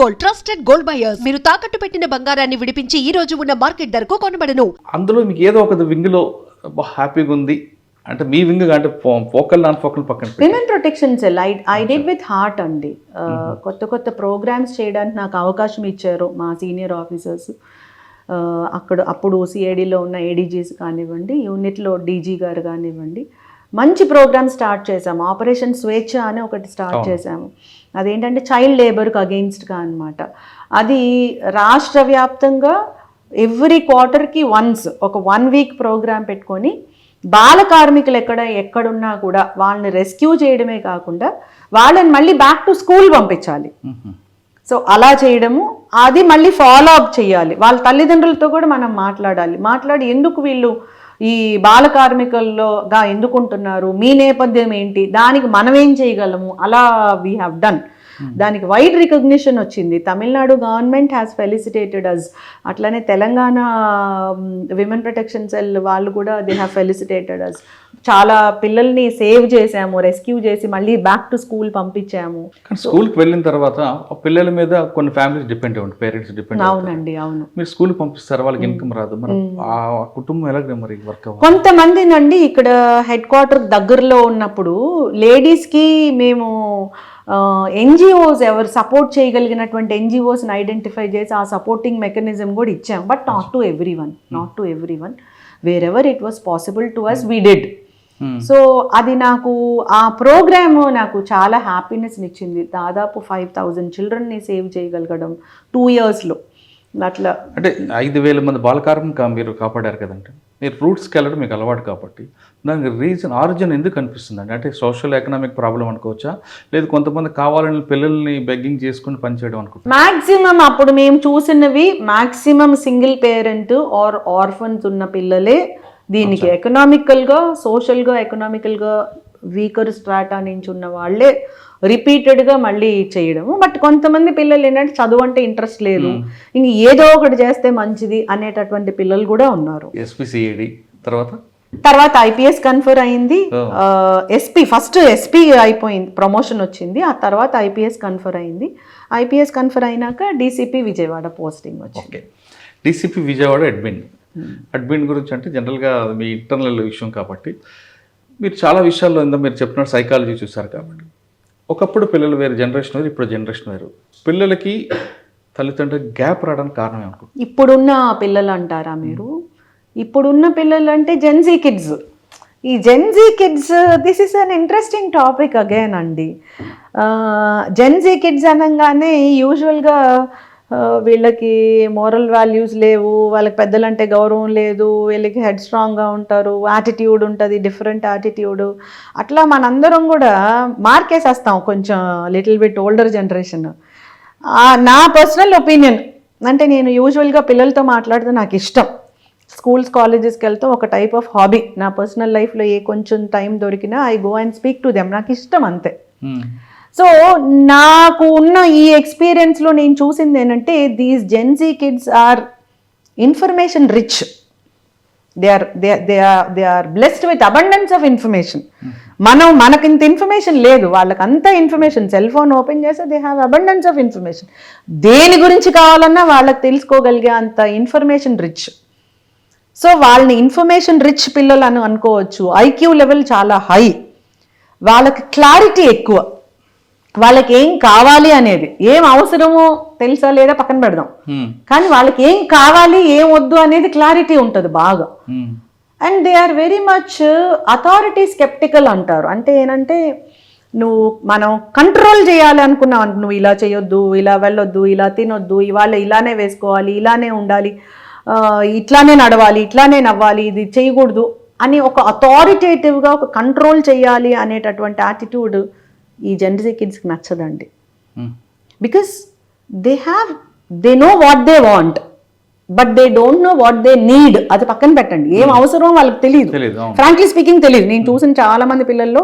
Gold, trusted gold buyers. మీరు తాకట్టు పెట్టిన బంగారాన్ని విడిపించి ఈ రోజు ఉన్న మార్కెట్ ధరకు కొనబడను. అందులో మీకు ఏదో ఒక వింగ్లో హ్యాపీగా ఉంది అంటే మీ వింగ్ అంటే ఫోకల్ నాన్ ఫోకల్ పక్కన women protection sell I did with heart అండి. కొత్త కొత్త ప్రోగ్రామ్స్ చేయడానికి నాకు అవకాశం ఇచ్చారు మా సీనియర్ ఆఫీసర్స్. అప్పుడు సిఐడిలో ఉన్న ఏడీజీస్ కానివ్వండి, యూనిట్లో డీజీ గారు కానివ్వండి, మంచి ప్రోగ్రామ్ స్టార్ట్ చేసాము. ఆపరేషన్ స్వేచ్ఛ అని ఒకటి స్టార్ట్ చేసాము. అదేంటంటే చైల్డ్ లేబర్కి అగెయిన్స్ట్గా అనమాట. అది రాష్ట్ర వ్యాప్తంగా ఎవ్రీ క్వార్టర్కి వన్స్ ఒక 1 వీక్ ప్రోగ్రామ్ పెట్టుకొని బాల కార్మికులు ఎక్కడున్నా కూడా వాళ్ళని రెస్క్యూ చేయడమే కాకుండా వాళ్ళని మళ్ళీ బ్యాక్ టు స్కూల్ పంపించాలి. సో అలా చేయడము, అది మళ్ళీ ఫాలో అప్ చేయాలి. వాళ్ళ తల్లిదండ్రులతో కూడా మనం మాట్లాడి ఎందుకు వీళ్ళు ఈ బాల కార్మికుల్లోగా ఎందుకుంటున్నారు, మీ నేపథ్యం ఏంటి, దానికి మనం ఏం చేయగలము, అలా వీ హ్యావ్ డన్. దానికి వైడ్ రికగ్నిషన్ వచ్చింది. తమిళనాడు గవర్నమెంట్ హ్యాస్ ఫెలిసిటేటెడ్ అస్, అట్లనే తెలంగాణ విమెన్ ప్రొటెక్షన్ సెల్ వాళ్ళు కూడా దే హ్యావ్ ఫెలిసిటేటెడ్ అస్. చాలా పిల్లల్ని సేవ్ చేసాము, రెస్క్యూ చేసి మళ్ళీ బ్యాక్ టు స్కూల్ పంపించాము. స్కూల్కి వెళ్ళిన తర్వాత పిల్లల మీద కొన్ని ఫ్యామిలీస్ డిపెండ్ అవ్వండి, పేరెంట్స్ డిపెండ్. అవునండి, అవును. మీరు స్కూల్కి పంపిస్తారు, వాళ్ళకి ఇన్కమ్ రాదు, మరి ఆ కుటుంబం ఎలాగ మరి వర్క్ అవ్వాలి? కొంతమంది నండి ఇక్కడ హెడ్ క్వార్టర్ దగ్గరలో ఉన్నప్పుడు లేడీస్కి మేము ఎన్జిఓస్ ఎవరు సపోర్ట్ చేయగలిగినటువంటి ఎన్జిఓస్ని ఐడెంటిఫై చేసి ఆ సపోర్టింగ్ మెకానిజం కూడా ఇచ్చాం. But not to everyone wherever it was possible to us we did. So అది నాకు ఆ ప్రోగ్రామ్ నాకు చాలా హ్యాపీనెస్ని ఇచ్చింది. దాదాపు 5000 చిల్డ్రన్ని సేవ్ చేయగలగడం 2 yearsలో. అట్లా అంటే 5000 మంది బాలకార్మిక మీరు కాపాడారు కదంటే, మీరు రూట్స్కి వెళ్ళడం మీకు అలవాటు కాబట్టి దానికి ఆరిజిన్ ఎందుకు అనిపిస్తుంది అంటే సోషల్ ఎకనామిక్ ప్రాబ్లం అనుకోవచ్చా, లేదు కొంతమంది కావాలని పిల్లల్ని బెగ్గింగ్ చేసుకుని పనిచేయడం అనుకుంటా? మ్యాక్సిమం అప్పుడు మేము చూసినవి maximum single parent are orphans ఉన్న పిల్లలే దీనికి ఎకనామికల్గా, సోషల్గా, ఎకనామికల్గా వీకర్ స్ట్రాటా నుంచి ఉన్న వాళ్ళే రిపీటెడ్గా మళ్ళీ చేయడము. బట్ కొంతమంది పిల్లలు ఏంటంటే చదువు అంటే ఇంట్రెస్ట్ లేదు, ఇంక ఏదో ఒకటి చేస్తే మంచిది అనేటటువంటి పిల్లలు కూడా ఉన్నారు. ఎస్పీసీఐడి తర్వాత ఐపీఎస్ కన్ఫర్ అయింది. ఫస్ట్ ఎస్పీ అయిపోయింది, ప్రమోషన్ వచ్చింది. ఆ తర్వాత ఐపీఎస్ కన్ఫర్ అయింది. ఐపీఎస్ కన్ఫర్ అయినాక డీసీపీ విజయవాడ పోస్టింగ్ వచ్చింది. డీసీపీ విజయవాడ అడ్మిన్ గురించి అంటే జనరల్గా మీ ఇంటర్నల్ విషయం కాబట్టి మీరు చాలా విషయాల్లో మీరు చెప్పినట్టు సైకాలజీ చూసారు కాబట్టి, ఒకప్పుడు పిల్లలు వేరు, జనరేషన్ వేరు, ఇప్పుడు జనరేషన్ వేరు. పిల్లలకి తల్లిదండ్రులకి గ్యాప్ రావడానికి కారణం ఏమనుకుంటున్నారు? ఇప్పుడున్న పిల్లలు అంటారా మీరు? ఇప్పుడున్న పిల్లలు అంటే జెన్జీ కిడ్స్. ఈ Gen Z kids, this is an interesting topic again అండి. జెన్జీ కిడ్స్ అనగానే యూజువల్గా వీళ్ళకి మోరల్ వాల్యూస్ లేవు, వాళ్ళకి పెద్దలంటే గౌరవం లేదు, వీళ్ళకి హెడ్ స్ట్రాంగ్గా ఉంటారు, యాటిట్యూడ్ ఉంటుంది, డిఫరెంట్ యాటిట్యూడ్. అట్లా మనందరం కూడా మార్కేసేస్తాం కొంచెం లిటిల్ బిట్ ఓల్డర్ జనరేషన్. నా పర్సనల్ ఒపీనియన్ అంటే నేను యూజువల్గా పిల్లలతో మాట్లాడితే నాకు ఇష్టం. స్కూల్స్ కాలేజెస్కి వెళ్తే ఒక టైప్ ఆఫ్ హాబీ. నా పర్సనల్ లైఫ్లో ఏ కొంచెం టైం దొరికినా I go and speak to them. నాకు ఇష్టం అంతే. సో నాకు ఉన్న ఈ ఎక్స్పీరియన్స్లో నేను చూసింది ఏంటంటే these Gen Z kids are information rich. They are blessed with abundance of information. మనకి ఇంత ఇన్ఫర్మేషన్ లేదు, వాళ్ళకి అంత ఇన్ఫర్మేషన్. సెల్ ఫోన్ ఓపెన్ చేస్తే they have abundance of information. దేని గురించి కావాలన్నా వాళ్ళకి తెలుసుకోగలిగే అంత ఇన్ఫర్మేషన్ రిచ్. సో వాళ్ళని ఇన్ఫర్మేషన్ రిచ్ పిల్లలు అని అనుకోవచ్చు. ఐక్యూ లెవెల్ చాలా హై, వాళ్ళకి క్లారిటీ ఎక్కువ. వాళ్ళకి ఏం కావాలి అనేది, ఏం అవసరమో తెలుసా లేదా పక్కన పెడదాం, కానీ వాళ్ళకి ఏం కావాలి ఏం వద్దు అనేది క్లారిటీ ఉంటుంది బాగా. And they are very much authority skeptical అంటారు. అంటే ఏంటంటే మనం కంట్రోల్ చేయాలి అనుకున్నావు, నువ్వు ఇలా చేయొద్దు, ఇలా వెళ్ళొద్దు, ఇలా తినొద్దు, ఇవాళ ఇలానే వేసుకోవాలి, ఇలానే ఉండాలి, ఇట్లానే నడవాలి, ఇట్లానే నవ్వాలి, ఇది చేయకూడదు అని ఒక అథారిటేటివ్గా ఒక కంట్రోల్ చేయాలి అనేటటువంటి యాటిట్యూడ్ ఈ జెన్జీ కిడ్స్కి నచ్చదండి. Because they know what they want but they don't know what they need. అది పక్కన పెట్టండి, ఏం అవసరమో వాళ్ళకి తెలియదు. ఫ్రాంక్లీ స్పీకింగ్ తెలియదు. నేను చూసిన చాలా మంది పిల్లల్లో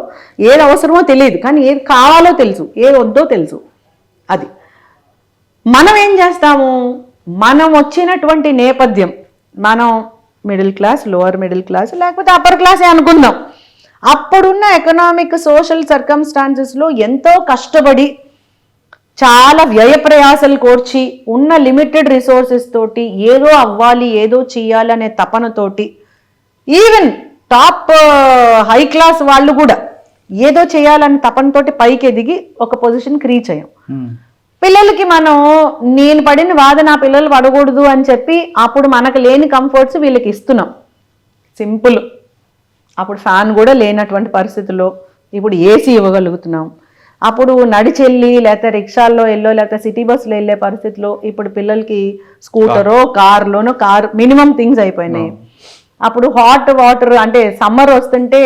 ఏది అవసరమో తెలియదు, కానీ ఏది కావాలో తెలుసు, ఏది వద్దో తెలుసు. అది మనం ఏం చేస్తాము, మనం వచ్చినటువంటి నేపథ్యం, మనం middle class, lower middle class, లేకపోతే అప్పర్ క్లాసే అనుకుందాం. అప్పుడున్న ఎకనామిక్ సోషల్ సర్కమ్స్టాన్సెస్లో ఎంతో కష్టపడి చాలా వ్యయ ప్రయాసాలు కోర్చి ఉన్న లిమిటెడ్ రిసోర్సెస్ తోటి ఏదో అవ్వాలి ఏదో చెయ్యాలి అనే తపనతోటి ఈవెన్ టాప్ హై క్లాస్ వాళ్ళు కూడా ఏదో చేయాలని తపనతోటి పైకి ఎదిగి ఒక పొజిషన్కి రీచ్ అయ్యాం. పిల్లలకి మనం నేను పడిన బాధ నా పిల్లలు పడకూడదు అని చెప్పి అప్పుడు మనకు లేని కంఫర్ట్స్ వీళ్ళకి ఇస్తున్నాం. సింపుల్. అప్పుడు ఫ్యాన్ కూడా లేనటువంటి పరిస్థితుల్లో ఇప్పుడు ఏసీ ఇవ్వగలుగుతున్నాం. అప్పుడు నడిచెళ్ళి లేకపోతే రిక్షాల్లో లేకపోతే సిటీ బస్సులో వెళ్ళే పరిస్థితిలో ఇప్పుడు పిల్లలకి స్కూటరో కార్లోనో మినిమం థింగ్స్ అయిపోయినాయి. అప్పుడు హాట్ వాటర్ అంటే సమ్మర్ వస్తుంటే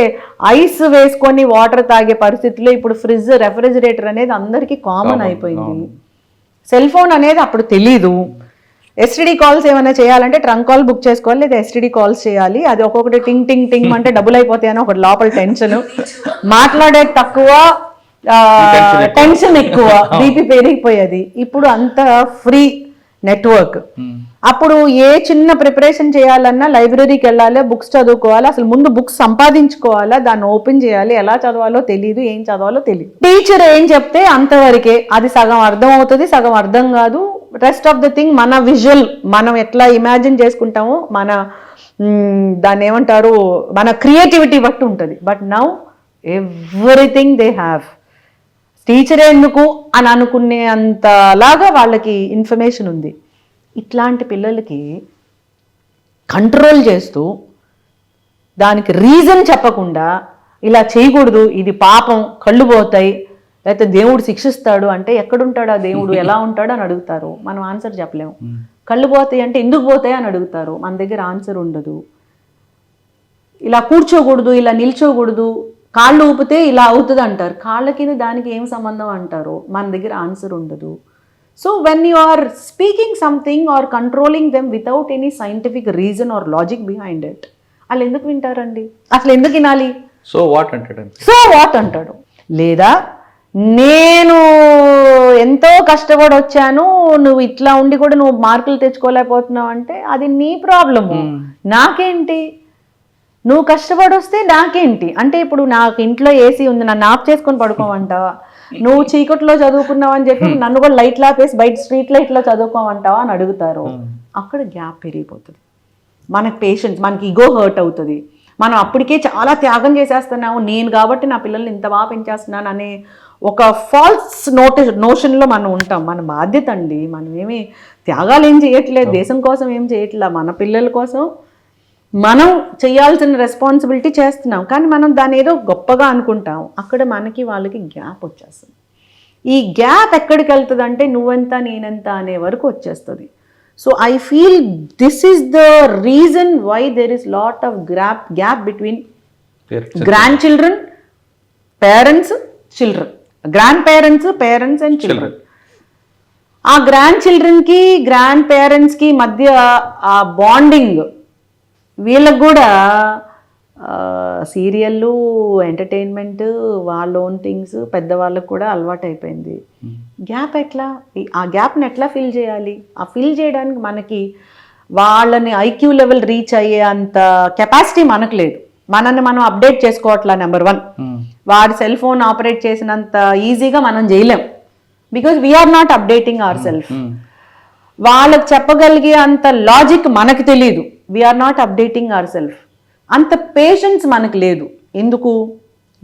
ఐస్ వేసుకొని వాటర్ తాగే పరిస్థితిలో ఇప్పుడు ఫ్రిడ్జ్ రెఫ్రిజిరేటర్ అనేది అందరికీ కామన్ అయిపోయింది. సెల్ ఫోన్ అనేది అప్పుడు తెలీదు. ఎస్టీడీ కాల్స్ ఏమైనా చేయాలంటే ట్రంక్ కాల్ బుక్ చేసుకోవాలి లేదా ఎస్టీడీ కాల్స్ చేయాలి. అది ఒక్కొక్కటి టింగ్ టింగ్ టింగ్ అంటే డబుల్ అయిపోతాయని ఒకటి లోపల టెన్షన్, మాట్లాడేది తక్కువ టెన్షన్ ఎక్కువ, బీపీ పెరిగిపోయేది. ఇప్పుడు అంత ఫ్రీ నెట్వర్క్. అప్పుడు ఏ చిన్న ప్రిపరేషన్ చేయాలన్నా లైబ్రరీకి వెళ్ళాలి, బుక్స్ చదువుకోవాలి. అసలు ముందు బుక్స్ సంపాదించుకోవాలా, దాన్ని ఓపెన్ చేయాలి. ఎలా చదవాలో తెలియదు, ఏం చదవాలో తెలియదు. టీచర్ ఏం చెప్తే అంతవరకే, అది సగం అర్థం అవుతుంది, సగం అర్థం కాదు. రెస్ట్ ఆఫ్ ద థింగ్ మన విజువల్, మనం ఎట్లా ఇమాజిన్ చేసుకుంటామో మన దాన్ని ఏమంటారు మన క్రియేటివిటీ బట్టి ఉంటుంది. But now everything they have. టీచరే ఎందుకు అని అనుకునే అంతలాగా వాళ్ళకి ఇన్ఫర్మేషన్ ఉంది. ఇట్లాంటి పిల్లలకి కంట్రోల్ చేస్తూ దానికి రీజన్ చెప్పకుండా ఇలా చేయకూడదు, ఇది పాపం, కళ్ళు పోతాయి, లేకపోతే దేవుడు శిక్షిస్తాడు అంటే ఎక్కడుంటాడు ఆ దేవుడు, ఎలా ఉంటాడు అని అడుగుతారు. మనం ఆన్సర్ చెప్పలేము. కళ్ళు పోతాయి అంటే ఎందుకు పోతాయి అని అడుగుతారు. మన దగ్గర ఆన్సర్ ఉండదు. ఇలా కూర్చోకూడదు, ఇలా నిల్చోకూడదు, కాళ్ళు ఊపితే ఇలా అవుతుంది అంటారు. కాళ్ళకి దానికి ఏం సంబంధం అంటారు. మన దగ్గర ఆన్సర్ ఉండదు. So when you are speaking something or controlling them without any scientific reason or logic behind it, వాళ్ళు ఎందుకు వింటారండి? అసలు ఎందుకు వినాలి? సో వాట్ అంటాడు. లేదా నేను ఎంతో కష్టపడి వచ్చాను, నువ్వు ఇట్లా ఉండి కూడా నువ్వు మార్కులు తెచ్చుకోలేకపోతున్నావు అంటే అది నీ ప్రాబ్లము, నాకేంటి? నువ్వు కష్టపడి వస్తే నాకేంటి? అంటే ఇప్పుడు నాకు ఇంట్లో ఏసీ ఉంది, నన్ను ఆఫ్ చేసుకొని పడుకోమంటావా? నువ్వు చీకట్లో చదువుకున్నావు అని చెప్పి నన్ను కూడా లైట్ లాపేసి బయట స్ట్రీట్ లైట్లో చదువుకోమంటావా అని అడుగుతారు. అక్కడ గ్యాప్ పెరిగిపోతుంది. మనకు పేషెన్స్, మనకి ఈగో హర్ట్ అవుతుంది. మనం అప్పటికే చాలా త్యాగం చేసేస్తున్నాము, నేను కాబట్టి నా పిల్లల్ని ఇంత బాగా పెంచేస్తున్నాను అనే ఒక ఫాల్స్ నోషన్లో మనం ఉంటాం. మన బాధ్యత అండి, మనం ఏమి త్యాగాలు ఏం చేయట్లేదు, దేశం కోసం ఏం చేయట్లేదు, మన పిల్లల కోసం మనం చేయాల్సిన రెస్పాన్సిబిలిటీ చేస్తున్నాం. కానీ మనం దాన్ని ఏదో గొప్పగా అనుకుంటాం. అక్కడ మనకి వాళ్ళకి గ్యాప్ వచ్చేస్తుంది. ఈ గ్యాప్ ఎక్కడికి వెళ్తుంది అంటే నువ్వెంత నేనెంత అనే వరకు వచ్చేస్తుంది. So I feel this is the reason why there is lot of gap between grandchildren, parents, children, grandparents and children. ఆ గ్రాండ్ చిల్డ్రన్కి గ్రాండ్ పేరెంట్స్కి మధ్య ఆ బాండింగ్, వీళ్ళకు కూడా సీరియళ్ళు, ఎంటర్టైన్మెంట్, వాళ్ళ ఓన్ థింగ్స్ పెద్దవాళ్ళకు కూడా అలవాటు అయిపోయింది. గ్యాప్ ఎట్లా, ఆ గ్యాప్ని ఎట్లా ఫిల్ చేయాలి? ఆ ఫిల్ చేయడానికి మనకి వాళ్ళని ఐక్యూ లెవెల్ రీచ్ అయ్యే అంత కెపాసిటీ మనకు లేదు. మనల్ని మనం అప్డేట్ చేసుకోవట్లా. నెంబర్ 1, వాడి సెల్ ఫోన్ ఆపరేట్ చేసినంత ఈజీగా మనం చేయలేం. Because we are not updating our self. వాళ్ళకి చెప్పగలిగే అంత లాజిక్ మనకు తెలియదు. We are not updating our self. అంత పేషెన్స్ మనకు లేదు. ఎందుకు?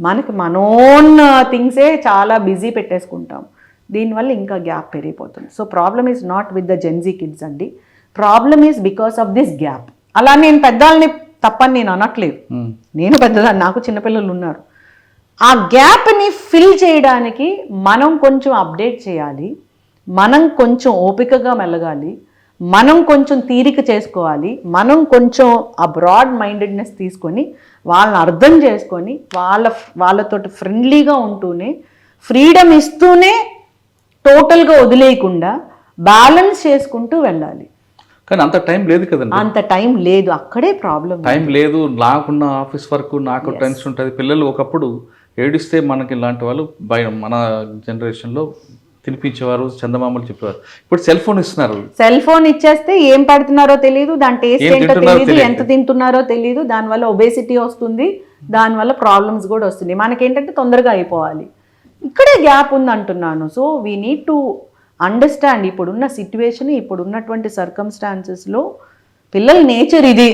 మనకి మన ఓన్ థింగ్సే చాలా బిజీ పెట్టేసుకుంటాం. దీనివల్ల ఇంకా గ్యాప్ పెరిగిపోతుంది. So problem is not with the Gen Z kids అండి, problem is because of this gap. అలా నేను పెద్దవాళ్ళని తప్పని నేను అనట్లేదు, నేను పెద్దదాన్ని, నాకు చిన్నపిల్లలు ఉన్నారు. ఆ గ్యాప్ని ఫిల్ చేయడానికి మనం కొంచెం అప్డేట్ చేయాలి, మనం కొంచెం ఓపికగా మెలగాలి, మనం కొంచెం తీరిక చేసుకోవాలి, మనం కొంచెం ఆ బ్రాడ్ మైండెడ్నెస్ తీసుకొని వాళ్ళని అర్థం చేసుకొని వాళ్ళతోటి ఫ్రెండ్లీగా ఉంటూనే, ఫ్రీడమ్ ఇస్తూనే, టోటల్గా వదిలేయకుండా బ్యాలెన్స్ చేసుకుంటూ వెళ్ళాలి. కానీ అంత టైం లేదు కదండి. అంత టైం లేదు, అక్కడే ప్రాబ్లం. టైం లేదు, నాకున్న ఆఫీస్ వర్క్, నాకు టెన్షన్ ఉంటుంది. పిల్లలు ఒకప్పుడు ఏడిస్తే మనకి ఇలాంటి వాళ్ళు మన జనరేషన్లో తినిపించేవారు, చందమామలు చెప్పేవారు. ఇప్పుడు సెల్ ఫోన్ ఇస్తున్నారు. సెల్ ఫోన్ ఇచ్చేస్తే ఏం పెడుతున్నారో తెలియదు, దాని టేస్ట్ ఏంటో తెలియదు, ఎంత తింటున్నారో తెలియదు, దానివల్ల ఒబేసిటీ వస్తుంది, దానివల్ల ప్రాబ్లమ్స్ కూడా వస్తుంది. మనకేంటంటే తొందరగా అయిపోవాలి. ఇక్కడే గ్యాప్ ఉంది అంటున్నాను. So we need to understand ఇప్పుడున్న సిట్యువేషన్, ఇప్పుడున్నటువంటి సర్కమ్స్టాన్సెస్లో పిల్లల నేచర్ ఇది,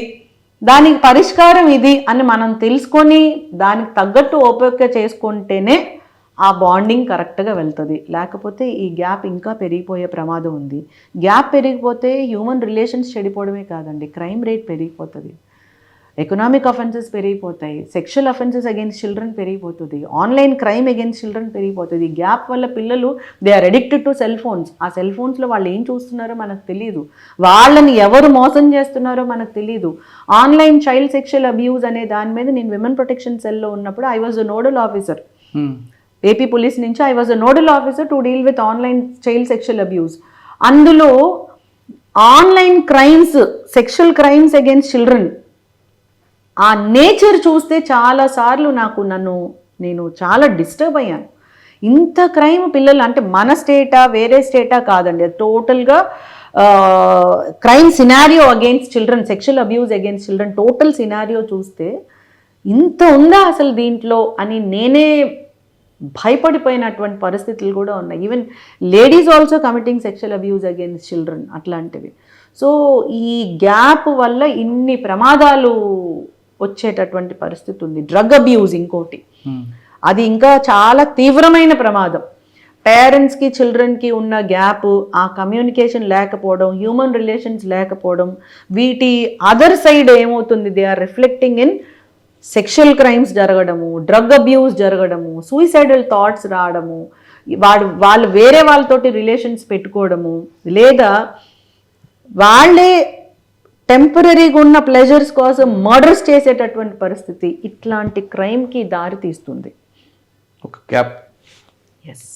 దానికి పరిష్కారం ఇది అని మనం తెలుసుకొని దానికి తగ్గట్టు ఓపిక చేసుకుంటేనే ఆ బాండింగ్ కరెక్ట్గా వెళ్తుంది. లేకపోతే ఈ గ్యాప్ ఇంకా పెరిగిపోయే ప్రమాదం ఉంది. గ్యాప్ పెరిగిపోతే హ్యూమన్ రిలేషన్స్ చెడిపోవడమే కాదండి, క్రైమ్ రేట్ పెరిగిపోతుంది, ఎకనామిక్ అఫెన్సెస్ పెరిగిపోతాయి, సెక్షువల్ అఫెన్సెస్ అగైన్స్ చిల్డ్రన్ పెరిగిపోతుంది, ఆన్లైన్ క్రైమ్ అగైన్స్ చిల్డ్రన్ పెరిగిపోతుంది. గ్యాప్ వల్ల పిల్లలు they are addicted to cell phones. ఆ సెల్ ఫోన్స్లో వాళ్ళు ఏం చూస్తున్నారో మనకు తెలియదు, వాళ్ళని ఎవరు మోసం చేస్తున్నారో మనకు తెలియదు. ఆన్లైన్ చైల్డ్ సెక్షువల్ అబ్యూస్ అనే దాని మీద నేను విమెన్ ప్రొటెక్షన్ సెల్లో ఉన్నప్పుడు I was a nodal officer, AP police నుంచి I was a nodal officer to deal with online child sexual abuse. అందులో online crimes, sexual crimes against children, ఆ nature చూస్తే చాలాసార్లు నేను చాలా డిస్టర్బ్ అయ్యాను. ఇంత క్రైమ్ పిల్లలు అంటే మన స్టేటా వేరే స్టేటా కాదండి, అది టోటల్గా crime scenario against children, sexual abuse against children total scenario చూస్తే ఇంత ఉందా అసలు దీంట్లో అని నేనే భయపడిపోయినటువంటి పరిస్థితులు కూడా ఉన్నాయి. Even ladies also committing sexual abuse against children అట్లాంటివి. సో ఈ గ్యాప్ వల్ల ఇన్ని ప్రమాదాలు వచ్చేటటువంటి పరిస్థితి ఉంది. డ్రగ్ అబ్యూజ్ ఇంకోటి, అది ఇంకా చాలా తీవ్రమైన ప్రమాదం. పేరెంట్స్కి చిల్డ్రన్కి ఉన్న గ్యాప్, ఆ కమ్యూనికేషన్ లేకపోవడం, హ్యూమన్ రిలేషన్స్ లేకపోవడం, వీటి అదర్ సైడ్ ఏమవుతుంది, they are reflecting in sexual crimes జరగడము, డ్రగ్ అబ్యూస్ జరగడము, సూయిసైడల్ థాట్స్ రావడము, వాళ్ళు వేరే వాళ్ళతోటి రిలేషన్స్ పెట్టుకోవడము, లేదా వాళ్ళే టెంపరీగా ఉన్న ప్లెజర్స్ కోసం మర్డర్స్ చేసేటటువంటి పరిస్థితి, ఇట్లాంటి క్రైమ్కి దారి తీస్తుంది. ఒక గ్యాప్. ఎస్.